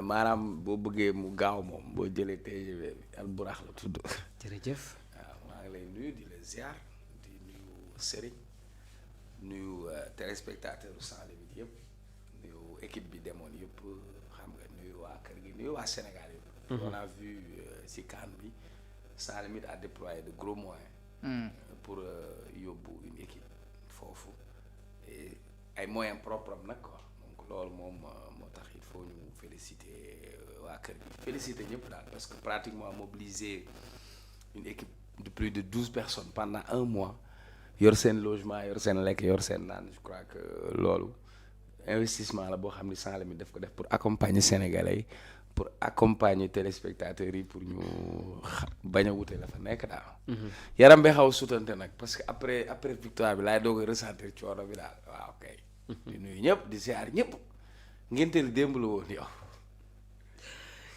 maanaam boo bëggee mu gaaw moom boo jëlee TGV bi Alburax la tudd. jërëjëf. waaw maa ngi lay nuyu di la ziar di nuyu Serigne nuyu téléspectateur Sans Limites yëpp nuyu équipe bi demoon yëpp xam nga nuyu waa kër gi nuyu waa Sénégal yëpp. on a vu ci CAN bi Sans Limites a déployé de gros moyens. pour yóbbu une équipe foofu et ay moyens propres am nag quoi donc loolu moom moo tax il faut ñu féliciter waa kër gi féliciter ñëpp daal parce que pratiquement mobiliser une équipe de plus de 12 personnes pendant un mois yor seen logement yor seen lekk yor seen naan je crois que loolu investissement la boo xam ni Sans Limites daf ko def pour accompagner Sénégalais yi pour accompagner téléspectateurs yi pour ñu bañ a wute la fa nekk daal. yaram bi xaw a sutante nag parce que après victoire bi laay doog a ressentir coono bi daal waaw kay. di nuyu ñëpp di ziar ñëpp ngénte li démb la woon yow.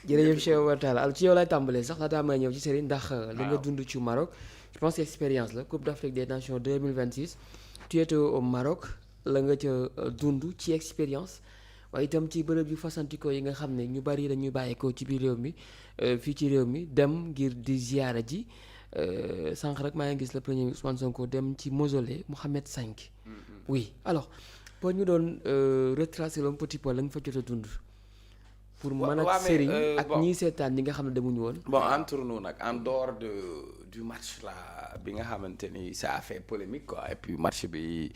jërëjëf Cheikh Oumar Tall ci yow laay tàmbalee sax laataa may ñëw ci Serigne ndax. li nga dund ci Maroc. je pense que expérience la Coupe d'Afrique des Nations 2026 tu étais au Maroc la nga ca dund ci expérience. waaye itam ci bërëb yu fasantikoo yi nga xam ne ñu bari dañuy bàyyeekoo ci biir réew mi fii ci réew mi dem ngir di ziyaara ji sànq rek maa ngi gis le premier Ousmane Sonko dem ci mausolée Mohamed V. oui alors boo ñu doon retracer un petit peu la nga fa jot a dund. pour mën ak sëriñ ak ñii seetaan ñi nga xam ne demuñu woon. bon entre nous nag en dehors du match là bi nga xamante ni ça a fait polémique quoi et puis match bi.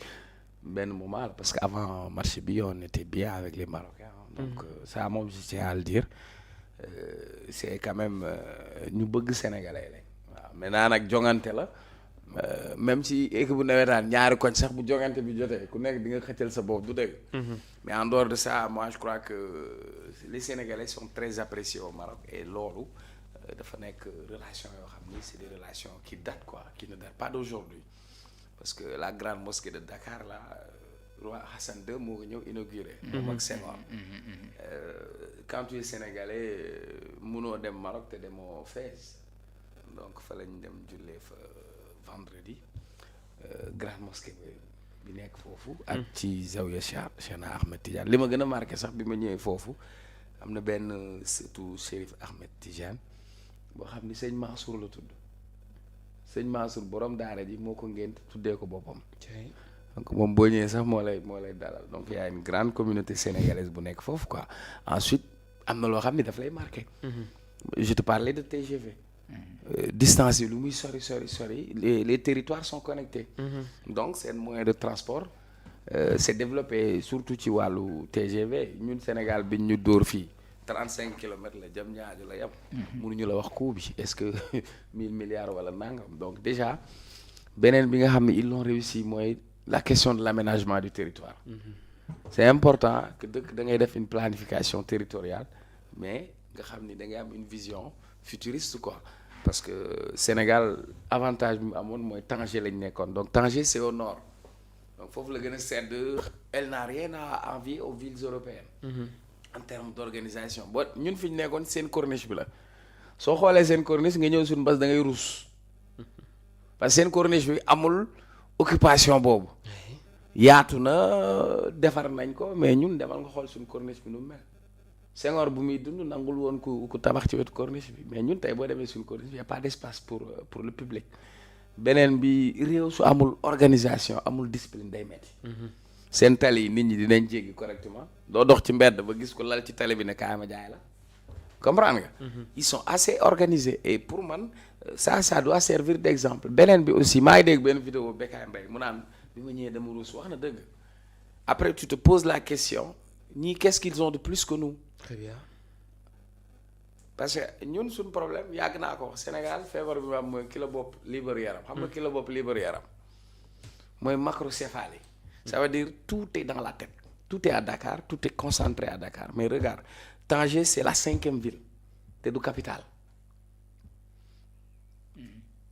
benn moment la parce que avant match bi on était bien avec les Marocains donc ça moom je tiens à le dire c'est quand même ñu bëgg sénégalais lañ waaw maintenant nag jongante la même si équipe bu nawetaan ñaari koñ sax bu jongante bi jotee ku nekk di nga xëccal sa bopp du dëgg mais en dehors de ça moi je crois que les Sénégalais sont très appréciés au Maroc et loolu dafa nekk relation yoo xam ni c'est des relations qui datent quoi qui ne datent pas d'aujourd'hui parce que la grande mosquée de Dakar là roi Hassan II moo ko ñëw inauguré. moom ak Senghor. Quand tu es sénégalais munoo dem Maroc te demoo Fès donc fa lañ dem jullee fa vendredi grande mosquée bi nekk foofu. ak ci Zawiya Cheikhna Ahmed Tidiane li ma gën a marqué sax bi ma ñëwee foofu am na benn surtout Chérif Ahmed Tidiane boo xam ni sëñ Mansour la tudd. sëñ Mansour borom daara ji moo ko ngént tuddee ko boppam. donc moom boo ñëwee sax moo lay dalal donc y a une grande communauté sénégalaise bu nekk foofu quoi ensuite am na loo xam ni daf lay marqué. je te parlais de TGV. distance yi lu muy sori les territoires sont connectés. donc c'est un moyen de transport c'est développé surtout ci wàllu TGV ñun Sénégal biñ ñu dóor fii. 35 kilomètres la jëm ñaaju la yem. mënuñu la wax coût bi est-ce que 1000 milliards wala nangam donc déjà beneen bi nga xam ne ils l'ont réussi mooy la question de l'aménagement du territoire. c'est important que dëkk da ngay def une planification territoriale mais nga xam ni da ngay am une vision futuriste quoi parce que Sénégal avantage bi mu amoon mooy Tanger lañ nekkoon donc Tanger c'est au nord donc foofu la gën a sedd elle n'a rien à envier aux villes européennes. en termes d'organisation boo ñun fi ñu nekkoon seen corniche bi la soo xoolee seen corniche nga ñëw suñu bas da ngay ruus parce que seen corniche bi amul occupation boobu yaatu na defar nañ ko mais ñun demal nga xool suñu corniche bi nu mu mel Senghor bu muy dund nangul woon ku tabax ci wetu corniche bi mais ñun tey boo demee suñu corniche bi y a pas d'espace pour le public beneen bi réew su amul organisation amul discipline day metti seen tali yi nit ñi dinañ jéggi correctement doo dox ci mbedd ba gis ko lal ci tali bi ne kaay ma jaay la comprendre nga. ils sont assez organisés et pour man ça doit servir d'exemple beneen bi aussi maa ngi dégg benn vidéo Bécaye Mbaye mu naan bi ma ñëwee dama ruus wax na dëgg après tu te poses la question ñii qu'est-ce qu'ils ont de plus que nous. très bien. parce que ñun suñu problème yàgg naa ko wax Sénégal feebar bi ma am mooy kilo bopp libre yaram. xam nga kilo bopp libre yaram mooy macrocéphalie. ça veut dire tout est dans la tête tout est à Dakar tout est concentré à Dakar mais regarde Tanger c'est la 5e ville te du capitale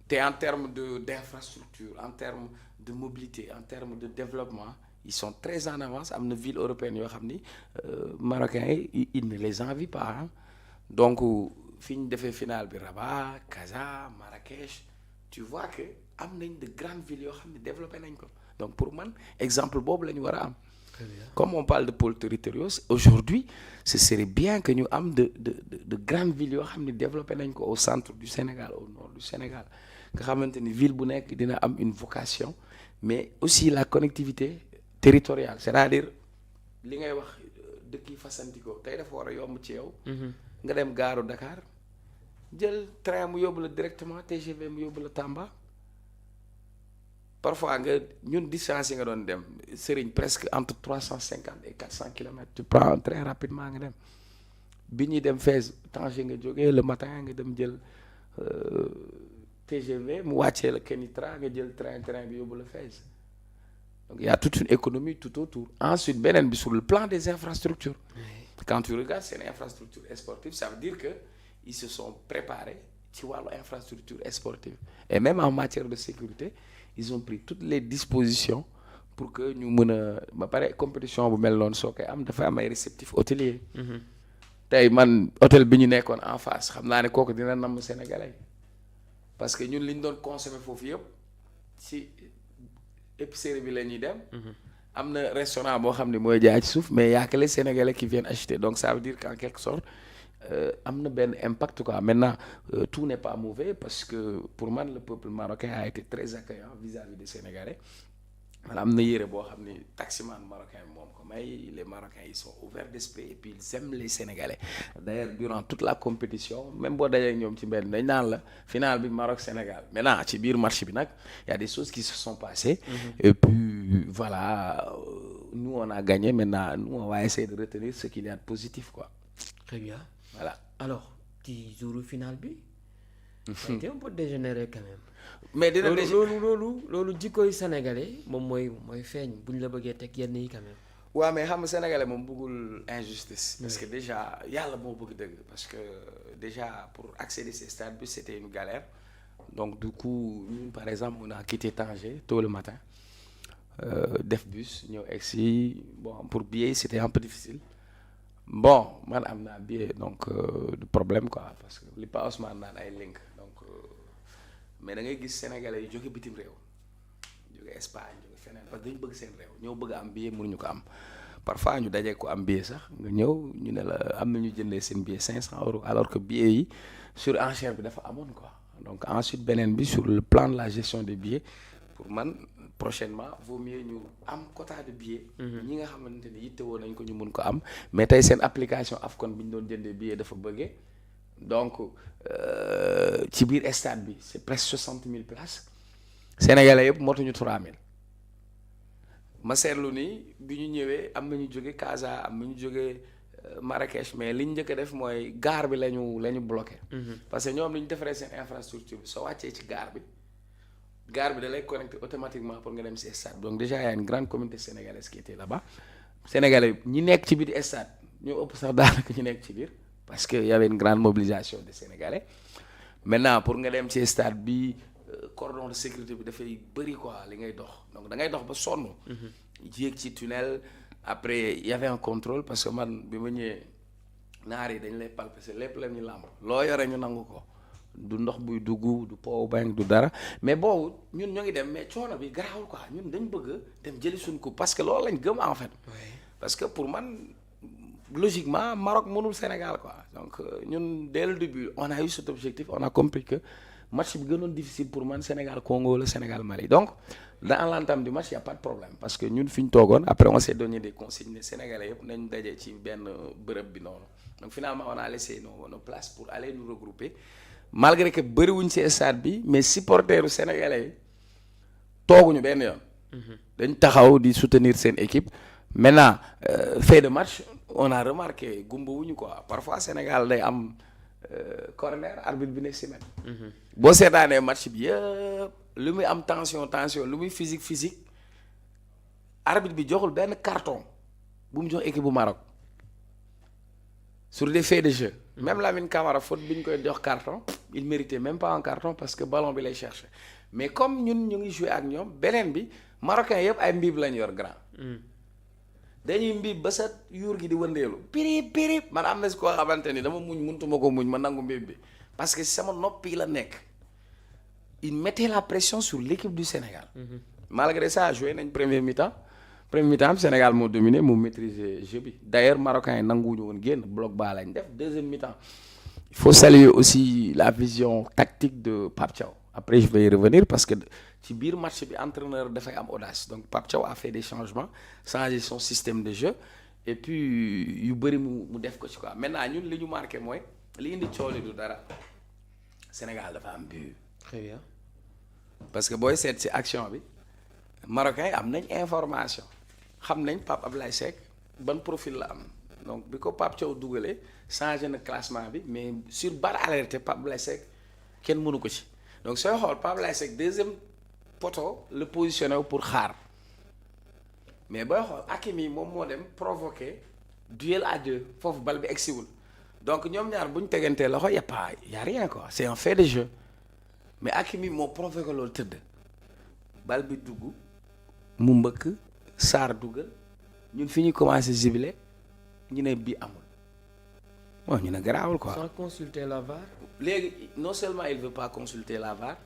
te en termes d'infrastructure en termes de mobilité en termes de développement ils sont très en avance am na ville européenne yoo xam ni marocains yi ils ne les envient pas hein. Donc fi ñu defee finale bi Rabat Casa Marrakech tu vois que am nañ de grandes villes yoo xam ne développé nañ ko donc pour man exemple boobu la ñu war a am Très bien. Comme on parle de pôles territoriaux aujourd'hui ce serait bien que ñu am de grandes villes yoo xam ne développé nañ ko au centre du Sénégal au nord du Sénégal nga xamante ni ville bu nekk dina am une vocation mais aussi la connectivité territoriale c'est-à-dire li ngay wax dëkk yi fasantikoo tey dafa war a yomb ci yow. nga dem gaaru Dakar jël train mu yóbbu la directement TGV mu yóbbu la Tamba. Parfois nga ñun distance yi nga doon dem Serigne presque entre 350 et 400 kilomètres tu prends un train rapidement nga dem bi ñuy dem Fès Tanger nga jógee le matin nga dem jël TGV mu wàccee la Kenitra nga jël train bi yóbbu la Fès donc il y a toute une économie tout autour. Ensuite beneen bi sur le plan des infrastructures quand tu regardes seen infrastructure sportive ça veut dire que ils se sont préparés ci wàllu infrastructure sportive et même en matière de sécurité ils ont pris toutes les dispositions pour que ñu mën a ba pare compétition bu mel noonu soo koy am dafa am ay réceptifs hôteliers. tey man hôtel bi ñu nekkoon en face xam naa ne kooku dina namm sénégalais parce que ñun li ñu doon consommer foofu yëpp ci épicerie bi la ñuy dem. am na restaurant boo xam ne mooy jaay ci suuf mais y a que les sénégalais qui viennent acheter donc ça veut dire qu'en quelque sorte am na benn impact quoi maintenant tout n'est pas mauvais parce que pour man le peuple marocain a été très accueillant vis-à-vis des Sénégalais man am na yére boo xam ni taximan marocain moom ko may les Marocains ils sont ouverts d'esprit et puis ils aiment les Sénégalais d'ailleurs durant toute la compétition même boo dajee ak ñoom ci mbedd dañ naan la finale bi Maroc Sénégal maintenant ci biir match bi nag y a des choses qui se sont passées et puis voilà nous on a gagné maintenant nous on va essayer de retenir ce qu'il y a de positif quoi. Très bien. Voilà. Alors ci jouru final bi. ça a été un peu dégénéré quand même. mais dina loolu jikkoy sénégalais moom mooy feeñ bu ñu la bëggee teg yenn yi quand même. waaw mais xam nga sénégalais moom bëggul injustice. parce que déjà yàlla moo bëgg dëgg. parce que déjà pour accéder ces stades bi c'était une galère donc du coup ñun par exemple on a quitté Tanger tôt le matin def bus ñëw egsi bon pour billet c'était un peu difficile. Bon man am naa billet donc du problème quoi parce que li Pa Ousmane naan ay link donc mais da ngay gis sénégalais yi jóge bitim réew jóge Espagne jóge feneen parce que dañu bëgg seen réew ñëw bëgg am billet mënuñu ko am parfois ñu dajee ko am billet sax nga ñëw ñu ne la am na ñu jëndee seen billet 500 € alors que billet yi sur enchère bi dafa amoon quoi donc ensuite beneen bi sur le plan de la gestion des billets pour man prochainement vaut mieux ñu am quota de billets. ñi nga xamante ni yittewoo nañ ko ñu mun ko am mais tey seen application Afcon bi ñu doon jëndee billet dafa bëggee donc ci biir stade bi c'est presque 60 000 places sénégalais yëpp motuñu 3 000 ma seetlu ni bi ñu ñëwee am na ñu jóge Casa am na ñu jóge Marrakech mais li ñu njëkk a def mooy gare bi la ñu bloqué. parce que ñoom li ñu defaree seen infrastructure bi soo wàccee ci gare bi da lay connecté automatiquement pour nga dem ci stade donc déjà y a une grande communauté sénégalaise qui était là-bas sénégalais ñi nekk ci biir stade ñoo ëpp sax daanaka ñu nekk ci biir parce que y avait une grande mobilisation des sénégalais maintenant pour nga dem ci stade bi cordon de sécurité bi dafay bëri quoi li ngay dox donc da ngay dox ba sonn. yéeg ci tunnel après y avait un contrôle parce que man bi ma ñëwee naar yi dañ lay palper lépp la ñu làmb loo yore ñu nangu ko. du ndox buy dugg du power bank du dara mais boobu ñun ñoo ngi dem mais coono bi garaawul quoi ñun dañ bëgg dem jëli suñ ko parce que loolu lañ gëm en fait. parce que pour man logiquement Maroc mënul Sénégal quoi donc ñun dès le début on a eu cet objectif on a compris que match bi gënoon difficile pour man Sénégal Congo la Sénégal Mali donc dans l'entame du match y a pas de problème parce que ñun fi ñu toogoon après on s'est donné des consignes ne Sénégalais yëpp nañ daje ci benn bërëb bi noonu donc finalement on a laissé nos places pour aller nous regrouper. Malgré que bëriwuñ ci stade bi mais supporteru sénégalais yi tooguñu benn yoon. dañ taxaw di soutenir seen équipe maintenant fait de match on a remarqué gumba wuñu quoi parfois Sénégal day am corner arbitre bi ne si met boo seetaanee match bi yëpp lu muy am tension lu muy physique arbitre bi joxul benn carton bu mu jox équipe bu Maroc sur des faits de jeu. Même Lamine Camara faute bi ñu koy jox carton il méritait même pas un carton parce que ballon bi lay chercher mais comme ñun ñu ngi jouer ak ñoom beneen bi marocain yëpp ay mbiib lañ yor grand. dañuy mbiib ba sa yuur gi di wëndeelu pirip man am na si koo xamante ni dama mëntuma ko muñ ma nangu mbiib bi parce que sama nopp yi la nekk il mettait la pression sur l'équipe du Sénégal. Malgré ça joué nañ première mi-temps premier mi-temps Sénégal moo dominé moo maîtriser jeu bi d'ailleurs marocains yi nanguwuñu woon génn bloc bas lañ def deuxième mi-temps. Il faut saluer aussi la vision tactique de Pape Thiaw. Après, je vais y revenir parce que ci biir match bi entraîneur dafay am audace donc Pape Thiaw a fait des changements changé son système de jeu et puis yu bëri mu def ko ci quoi maintenant ñun li ñu marqué mooy li indi coow li du dara Sénégal dafa am but. Très bien. Parce que booy seet ci action bi Marocains yi am nañ information xam nañ Pape Ablaye Seck ban profil la am donc bi ko Pape Thiaw dugalee changé na classement bi mais sur barre alerté Pape Ablaye Seck kenn mënu ko ci donc sooy xool Pape Ablaye Seck deuxième poteau le positionné wu pour xaar mais booy xool Hakimi moom moo dem provoqué duel à deux foofu bal bi egsiwul donc ñoom ñaar bu ñu tegantee loxo y a rien quoi c'est un fait de jeu mais Hakimi moo provoqué loolu tëdd bal bi dugg mu mbëkk Sarr dugal ñun fi ñu commencé zibilé ñu ne bii amul bon ñu ne garaawul quoi. Sans consulter la VAR. léegi non seulement il veut pas consulter la VAR.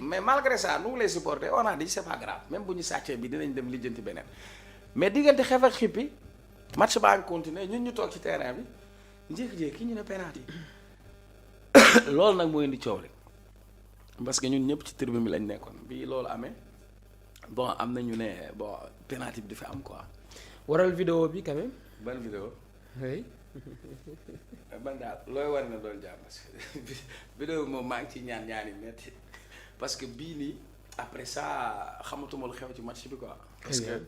mais malgré ça nous les supporters on a dit c'est pas grave même bu ñu sàccee bi dinañ dem lijjanti beneen mais diggante xef ak xippi match baa ngi continuer ñun ñu toog ci terrain bi jékki-jékki ñu ne penalty loolu nag moo indi coow rek parce que ñun ñëpp ci tribune bi lañ nekkoon bi loolu amee bon am na ñu ne bon penalty bi du fi am quoi. waral vidéo bi quand même. ban vidéo. oui. ban daal looy war na doon jàmm parce que vidéo bi moom maa ngi ciy ñaani metti parce que bii nii après ça xamatuma lu xew ci match bi quoi. parce que